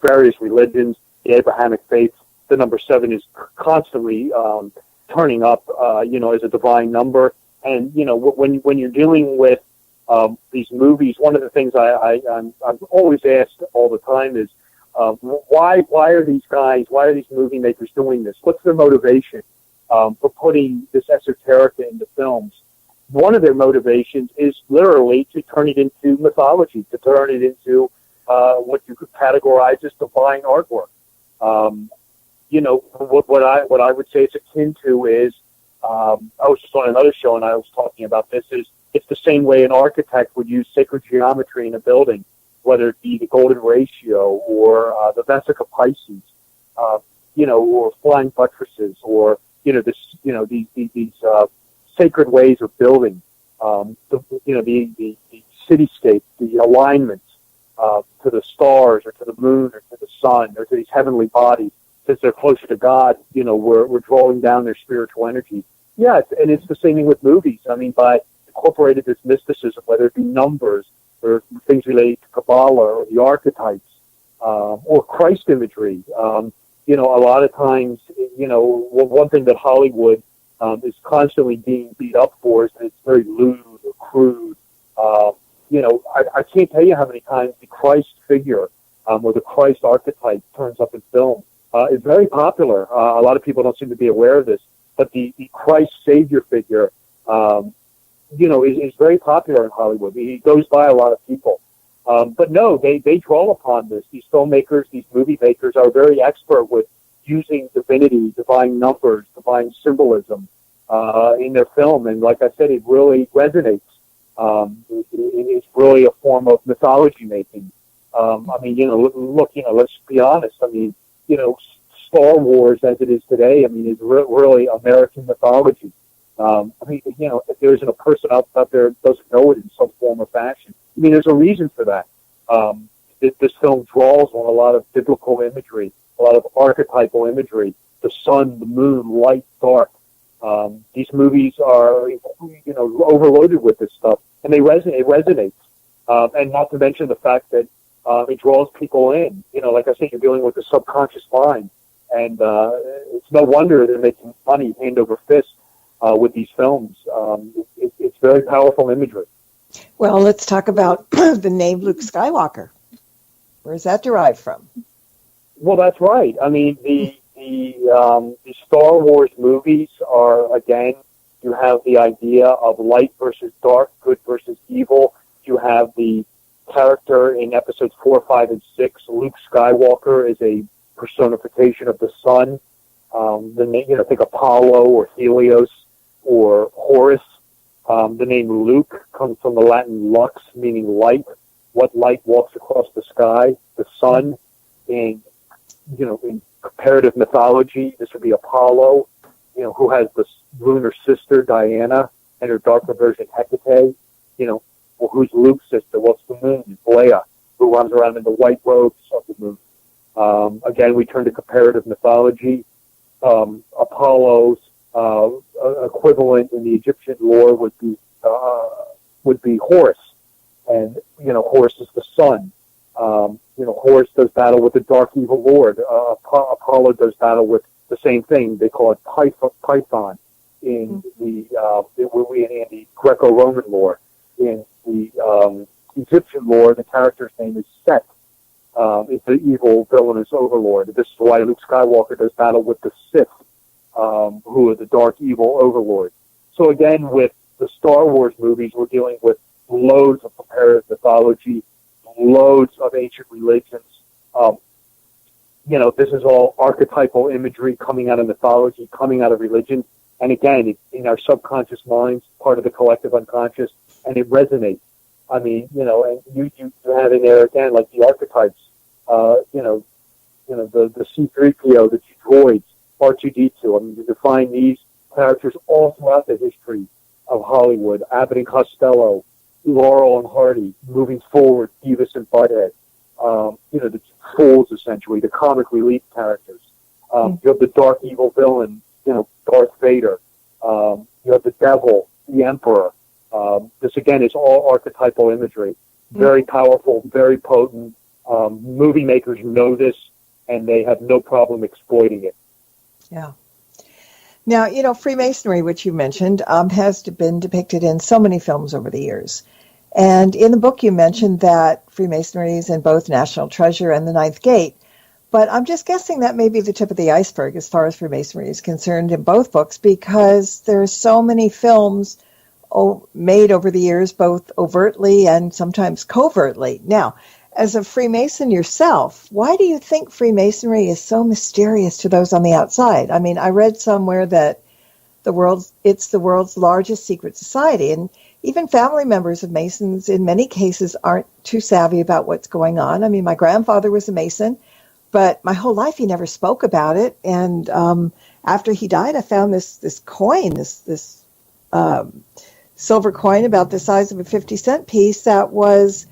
various religions, the Abrahamic faiths. The number 7 is constantly turning up, you know, as a divine number. And, you know, when you're dealing with these movies, one of the things I'm always asked all the time is, why are these movie makers doing this? What's their motivation for putting this esoterica into films? One of their motivations is literally to turn it into mythology, to turn it into what you could categorize as divine artwork. You know, what I would say it's akin to is, I was just on another show and I was talking about this, is it's the same way an architect would use sacred geometry in a building, whether it be the golden ratio or the Vesica Pisces, you know, or flying buttresses, or, you know, these sacred ways of building, the cityscape, the alignments to the stars or to the moon or to the sun or to these heavenly bodies. Since they're closer to God, you know, we're drawing down their spiritual energy. Yeah, and it's the same thing with movies. I mean, by incorporated this mysticism, whether it be numbers or things related to Kabbalah or the archetypes or Christ imagery. You know, a lot of times, you know, one thing that Hollywood is constantly being beat up for is that it's very lewd or crude. You know, I can't tell you how many times the Christ figure or the Christ archetype turns up in film. It's very popular. A lot of people don't seem to be aware of this, but the Christ Savior figure, you know, is very popular in Hollywood. He goes by a lot of people. But no, they draw upon this. These filmmakers, these movie makers are very expert with using divinity, divine numbers, divine symbolism in their film. And like I said, it really resonates. It's really a form of mythology making. I mean, you know, look, you know, let's be honest. I mean, you know, Star Wars as it is today, I mean, is really American mythology. I mean, you know, if there isn't a person out there that doesn't know it in some form or fashion, I mean, there's a reason for that. This film draws on a lot of biblical imagery, a lot of archetypal imagery, the sun, the moon, light, dark. These movies are, you know, overloaded with this stuff, and it resonates. And not to mention the fact that it draws people in. You know, like I said, you're dealing with the subconscious mind, and it's no wonder they're making money hand over fist with these films. It's very powerful imagery. Well, let's talk about the name Luke Skywalker. Where is that derived from? Well, that's right. I mean, the Star Wars movies are, again, you have the idea of light versus dark, good versus evil. You have the character in episodes 4, 5, and 6. Luke Skywalker is a personification of the sun. The name, you know, think Apollo or Helios or Horus. The name Luke comes from the Latin lux, meaning light. What light walks across the sky? The sun. In comparative mythology, this would be Apollo, you know, who has the lunar sister Diana and her darker version Hecate. You know, well, who's Luke's sister? Well, it's the moon, Leia, who runs around in the white robes of the moon. Again, we turn to comparative mythology. Apollo's equivalent in the Egyptian lore would be Horus, and you know, Horus is the sun. You know, Horus does battle with the dark evil lord. Apollo does battle with the same thing. They call it Python in the Greco-Roman lore. In the Egyptian lore, the character's name is Set. It's the evil villainous overlord. This is why Luke Skywalker does battle with the Sith, who are the dark evil overlord. So again, with the Star Wars movies, we're dealing with loads of comparative mythology, loads of ancient religions. You know, this is all archetypal imagery coming out of mythology, coming out of religion. And again, it's in our subconscious minds, part of the collective unconscious, and it resonates. I mean, and you have in there again, like the archetypes, the C-3PO, the two droids, R2-D2. I mean, you define these characters all throughout the history of Hollywood. Abbott and Costello, Laurel and Hardy, moving forward, Beavis and Butthead. The fools, essentially, the comic relief characters. You have the dark evil villain, Darth Vader. You have the devil, the Emperor. This, again, is all archetypal imagery. Very powerful, very potent. Movie makers know this, and they have no problem exploiting it. Yeah. Now, Freemasonry, which you mentioned, has been depicted in so many films over the years. And in the book, you mentioned that Freemasonry is in both National Treasure and The Ninth Gate. But I'm just guessing that may be the tip of the iceberg as far as Freemasonry is concerned in both books, because there are so many films made over the years, both overtly and sometimes covertly. Now, as a Freemason yourself, why do you think Freemasonry is so mysterious to those on the outside? I mean, I read somewhere that it's the world's largest secret society, and even family members of Masons in many cases aren't too savvy about what's going on. I mean, my grandfather was a Mason, but my whole life he never spoke about it. And after he died, I found this coin, this silver coin about the size of a 50-cent piece that was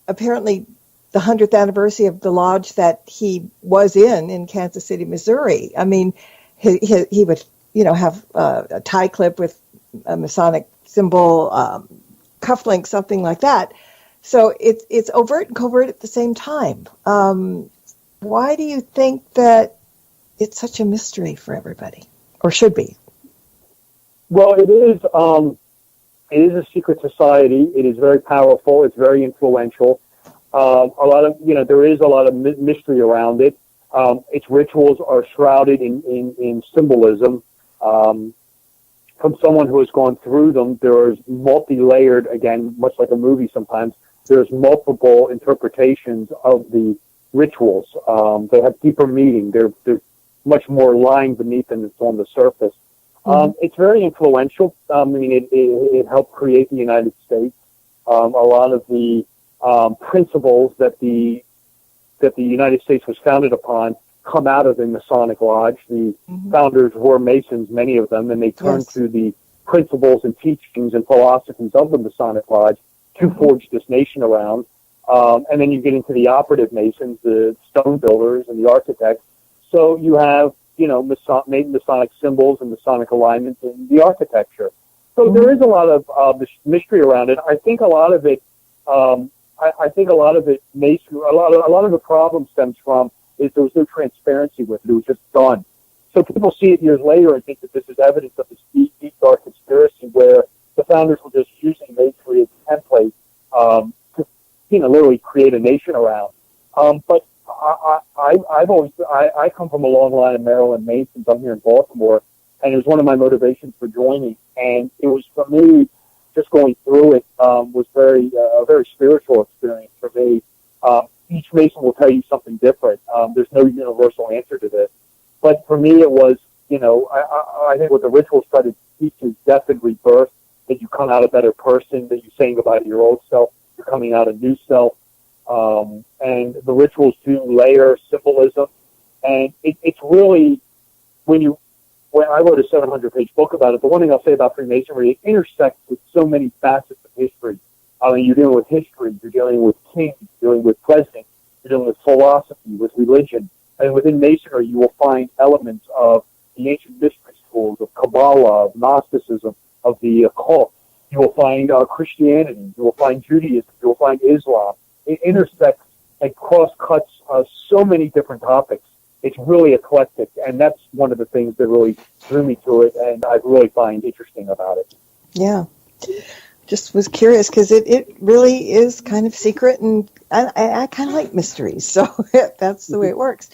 apparently the 100th anniversary of the lodge that he was in Kansas City, Missouri. I mean, he would, have a tie clip with a Masonic symbol, cufflink, something like that. So it's overt and covert at the same time. Why do you think that it's such a mystery for everybody, or should be? Well, it is a secret society. It is very powerful. It's very influential. There is a lot of mystery around it. Its rituals are shrouded in symbolism. From someone who has gone through them, there is multi-layered, again, much like a movie sometimes, there's multiple interpretations of the rituals. They have deeper meaning. They're much more lying beneath than it's on the surface. It's very influential. It helped create the United States. A lot of the principles that the United States was founded upon come out of the Masonic Lodge. The founders were Masons, many of them, and they turned to the principles and teachings and philosophies of the Masonic Lodge to forge this nation around. And then you get into the operative Masons, the stone builders and the architects. So you have, Masonic symbols and Masonic alignments in the architecture. So there is a lot of mystery around it. I think a lot of it, Masonry, a lot of the problem stems from is there was no transparency with it. It was just done. So people see it years later and think that this is evidence of this deep, dark conspiracy where the founders were just using Masonry as a template to, literally create a nation around. But I come from a long line of Maryland Masons. I'm here in Baltimore, and it was one of my motivations for joining. And it was, for me, just going through it was a very spiritual experience for me. Each Mason will tell you something different. There's no universal answer to this. But for me, it was, I think what the rituals try to teach is death and rebirth, that you come out a better person, that you're saying goodbye to your old self, you're coming out a new self. And the rituals do layer symbolism. And it's really, when I wrote a 700-page book about it, the one thing I'll say about Freemasonry, it intersects with so many facets of history. I mean, you're dealing with history, you're dealing with kings, you're dealing with presidents, you're dealing with philosophy, with religion. And within Masonry, you will find elements of the ancient mystery schools, of Kabbalah, of Gnosticism, of the occult. You will find Christianity, you will find Judaism, you will find Islam. It intersects and cross-cuts so many different topics. It's really eclectic, and that's one of the things that really drew me to it, and I really find interesting about it. Yeah. Just was curious because it really is kind of secret, and I kind of like mysteries, so that's the way it works.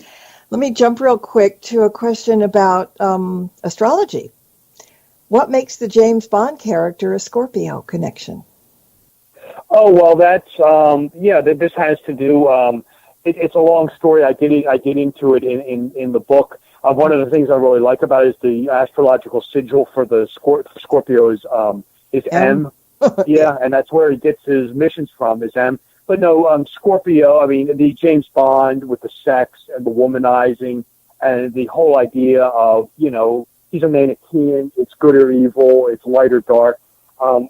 Let me jump real quick to a question about astrology. What makes the James Bond character a Scorpio connection? Oh, well, that's, this has to do, it's a long story. I get into it in the book. One of the things I really like about it is the astrological sigil for the Scorpio is M. Yeah, and that's where he gets his missions from, is M. But no, Scorpio, I mean, the James Bond with the sex and the womanizing and the whole idea of, he's a Manichean, it's good or evil, it's light or dark,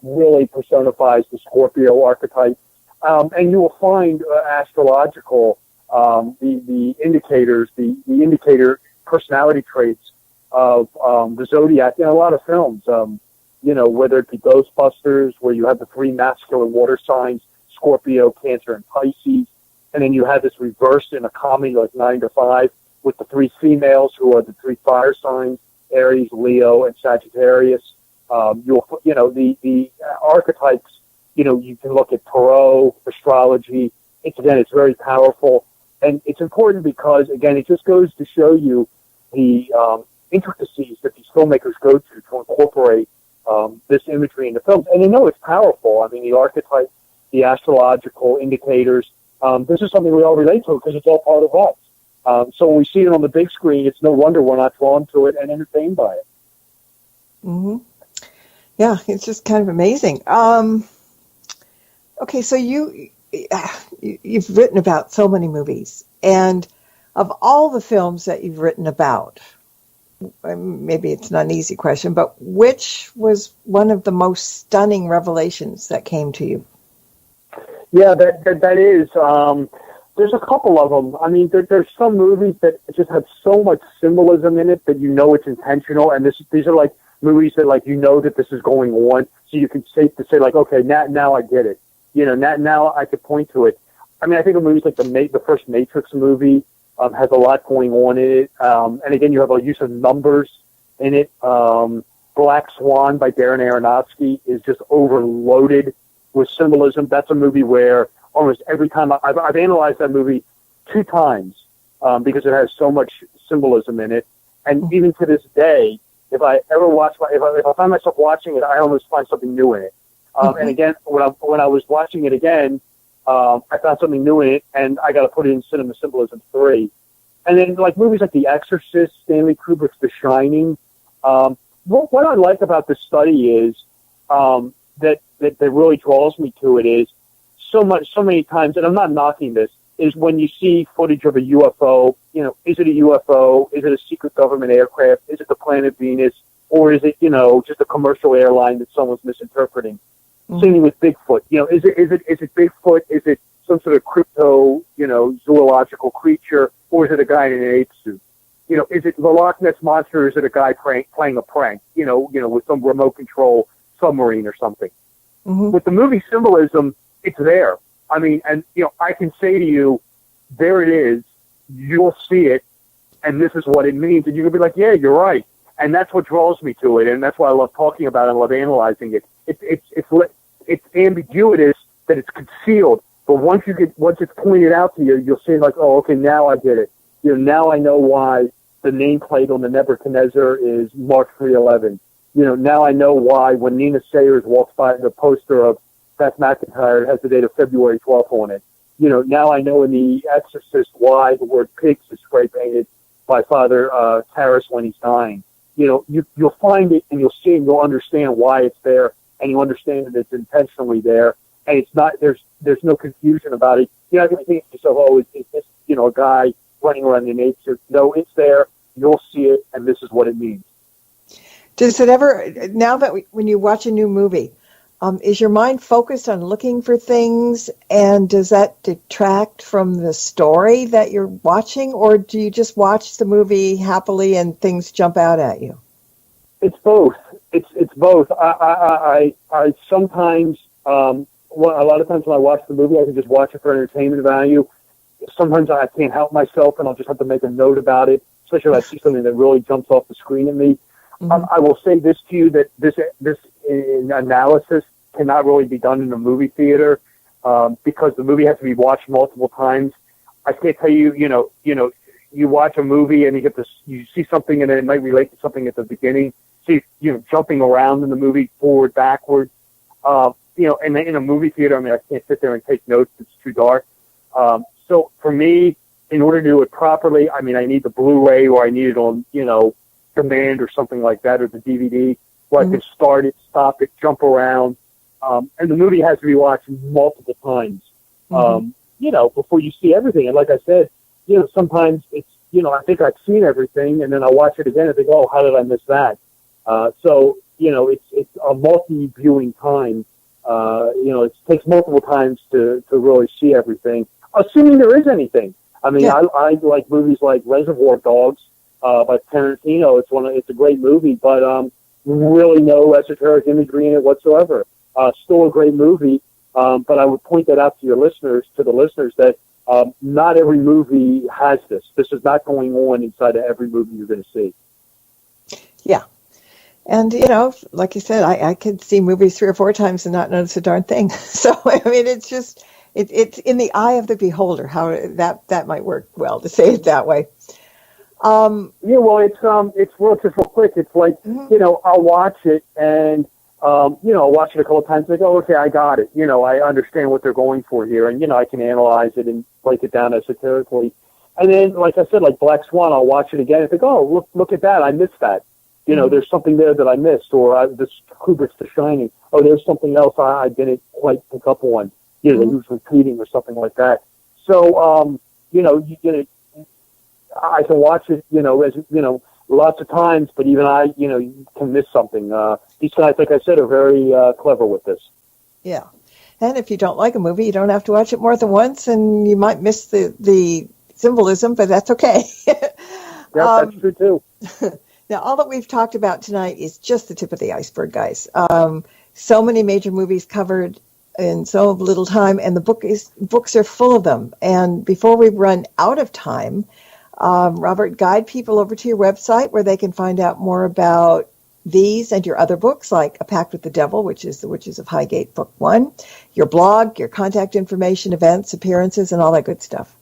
really personifies the Scorpio archetype. And you will find astrological, the indicators, the indicator personality traits of the zodiac in a lot of films. Whether it be Ghostbusters, where you have the three masculine water signs, Scorpio, Cancer, and Pisces, and then you have this reversed in a comedy like 9 to 5 with the three females who are the three fire signs, Aries, Leo, and Sagittarius. The archetypes, you can look at tarot, astrology. It's very powerful. And it's important because, again, it just goes to show you the intricacies that these filmmakers go to incorporate this imagery into films. And it's powerful. I mean, the archetypes, the astrological indicators, this is something we all relate to because it's all part of us. So when we see it on the big screen, it's no wonder we're not drawn to it and entertained by it. Mm-hmm. Yeah, it's just kind of amazing. Okay, so you've written about so many movies, and of all the films that you've written about, maybe it's not an easy question, but which was one of the most stunning revelations that came to you? Yeah, that is. There's a couple of them. I mean, there's some movies that just have so much symbolism in it that it's intentional, and these are like movies that that this is going on, so you can say like, okay, now I get it. Now I could point to it. I mean, I think of movies like the first Matrix movie has a lot going on in it, and again, you have a use of numbers in it. Black Swan by Darren Aronofsky is just overloaded with symbolism. That's a movie where almost every time I've analyzed that movie 2 times because it has so much symbolism in it, and even to this day, if I ever if I find myself watching it, I almost find something new in it. And again, when I was watching it again, I found something new in it, and I got to put it in Cinema Symbolism 3. And then like movies like The Exorcist, Stanley Kubrick's The Shining. What I like about this study is that really draws me to it is so many times, and I'm not knocking this, is when you see footage of a UFO, is it a UFO? Is it a secret government aircraft? Is it the planet Venus? Or is it, just a commercial airline that someone's misinterpreting? Mm-hmm. Same thing with Bigfoot. Is it Bigfoot? Is it some sort of crypto, zoological creature? Or is it a guy in an ape suit? Is it the Loch Ness Monster? Or is it a guy playing a prank, with some remote control submarine or something? Mm-hmm. With the movie Symbolism, it's there. I mean, and, I can say to you, there it is. You'll see it, and this is what it means. And you can be like, yeah, you're right. And that's what draws me to it, and that's why I love talking about it. I love analyzing it. It's ambiguous that it's concealed, but once it's pointed out to you, you'll see like, oh, okay, now I get it. Now I know why the nameplate on the Nebuchadnezzar is March 311. Now I know why when Nina Sayers walks by the poster of Beth McIntyre, it has the date of February 12th on it. Now I know in The Exorcist why the word pigs is spray painted by Father Karras when he's dying. You'll find it and you'll see and you'll understand why it's there, and you understand that it's intentionally there, and it's not. There's no confusion about it. You're not going to think to yourself, oh, is this a guy running around in nature? No, it's there. You'll see it, and this is what it means. Does it ever, now that when you watch a new movie, is your mind focused on looking for things, and does that detract from the story that you're watching, or do you just watch the movie happily and things jump out at you? It's both. It's both. I sometimes, a lot of times when I watch the movie, I can just watch it for entertainment value. Sometimes I can't help myself, and I'll just have to make a note about it, especially if I see something that really jumps off the screen at me. Mm-hmm. I will say this to you, that this analysis cannot really be done in a movie theater because the movie has to be watched multiple times. I can't tell you, you watch a movie and you see something and it might relate to something at the beginning. See, jumping around in the movie forward, backward. And in a movie theater, I can't sit there and take notes. It's too dark. So for me, in order to do it properly, I need the Blu-ray, or I need it on, demand or something like that, or the DVD, where I can start it, stop it, jump around, And the movie has to be watched multiple times, before you see everything. And like I said, sometimes it's, I think I've seen everything, and then I watch it again and think, oh, how did I miss that? So it's a multi-viewing time. It takes multiple times to really see everything, assuming there is anything. I mean, I like movies like Reservoir Dogs by Tarantino. It's a great movie, but really no esoteric imagery in it whatsoever. Still a great movie, but I would point that out to the listeners, that not every movie has this. This is not going on inside of every movie you're going to see. Yeah. And, like you said, I could see movies 3 or 4 times and not notice a darn thing. So, I mean, it's just, it's in the eye of the beholder, how that might work well, to say it that way. It's real quick. It's like, I'll watch it and, I'll watch it a couple of times and think, oh, okay, I got it. I understand what they're going for here. And, I can analyze it and break it down esoterically. And then, like I said, like Black Swan, I'll watch it again and think, oh, look at that. I missed that. There's something there that I missed, or this Kubrick's The Shining. Oh, there's something else I didn't quite pick up on. That he was repeating or something like that. So, you get it. I can watch it, lots of times, but even I, you can miss something. These guys, like I said, are very clever with this. Yeah. And if you don't like a movie, you don't have to watch it more than once, and you might miss the symbolism, but that's okay. Yeah, that's true, too. Now, all that we've talked about tonight is just the tip of the iceberg, guys. So many major movies covered in so little time, and the books are full of them. And before we run out of time, Robert, guide people over to your website where they can find out more about these and your other books, like A Pact with the Devil, which is The Witches of Highgate, Book 1, your blog, your contact information, events, appearances, and all that good stuff.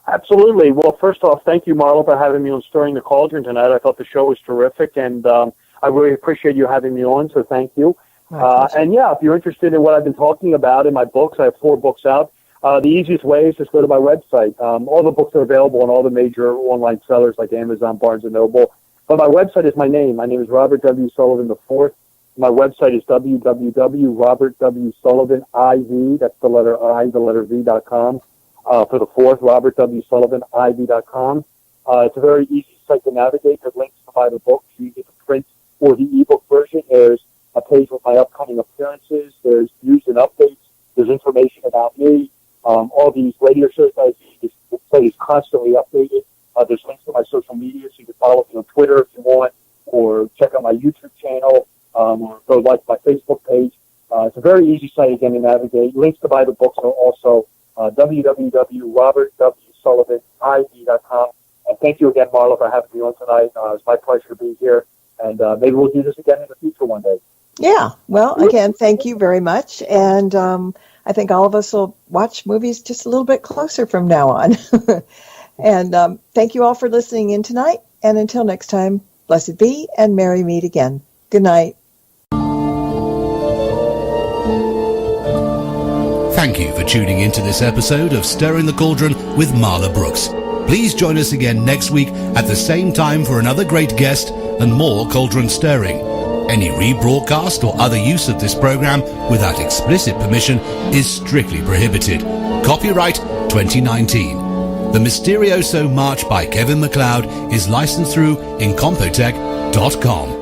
Absolutely. Well, first off, thank you, Marla, for having me on Stirring the Cauldron tonight. I thought the show was terrific, and I really appreciate you having me on, so thank you. And if you're interested in what I've been talking about in my books, I have 4 books out. The easiest way is just go to my website. All the books are available on all the major online sellers like Amazon, Barnes & Noble. But my website is my name. My name is Robert W. Sullivan IV. My website is www.robertwsullivan.iv. That's the letter I, the letter V.com. For the 4th, robertwsullivan.iv.com. It's a very easy site to navigate. There's links to buy the books. You get the print or the ebook version. There's a page with my upcoming appearances. There's news and updates. There's information about me. All these radio shows I do, the site is constantly updated. There's links to my social media, so you can follow me on Twitter if you want, or check out my YouTube channel, or go like my Facebook page. It's a very easy site, again, to navigate. Links to buy the books are also www.robertwsullivan.iv.com. And thank you again, Marla, for having me on tonight. It's my pleasure to be here, and maybe we'll do this again in the future one day. Yeah, well, again, thank you very much, and I think all of us will watch movies just a little bit closer from now on. And thank you all for listening in tonight, and until next time, blessed be, and merry meet again. Good night. Thank you for tuning into this episode of Stirring the Cauldron with Marla Brooks. Please join us again next week at the same time for another great guest and more cauldron stirring. Any rebroadcast or other use of this program without explicit permission is strictly prohibited. Copyright 2019. The Mysterioso March by Kevin MacLeod is licensed through Incompetech.com.